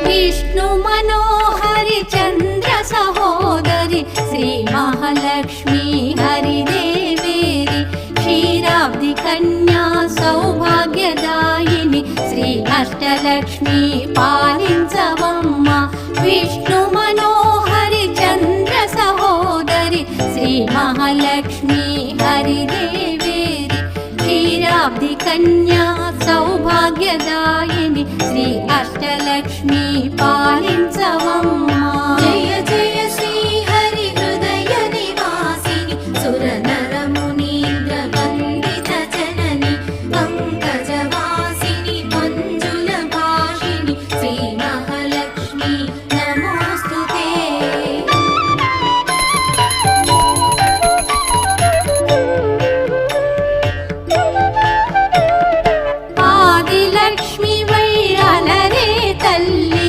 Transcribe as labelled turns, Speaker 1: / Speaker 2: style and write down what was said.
Speaker 1: विष्णु मनोहरि चंद्र सहोदरि श्री महालक्ष्मी हरिदेवेरि क्षीराब्धि कन्या सौभाग्यदायिनि श्री अष्टलक्ष्मी पालिंचवम्मा विष्णु मनोहरि चंद्र सहोदरि श्री महालक्ष्मी हरिदेवेरि क्षीराब्धि कन्या सौभाग्यदायिनि श्री अष्टलक्ष्मी पालिंचवम्मा
Speaker 2: जय जय श्री हरि हृदय निवासिनि सुर नर मुनीन्द्र वन्दित जननि पंकजवासिनि मंजुल भाषिनि श्री महालक्ष्मी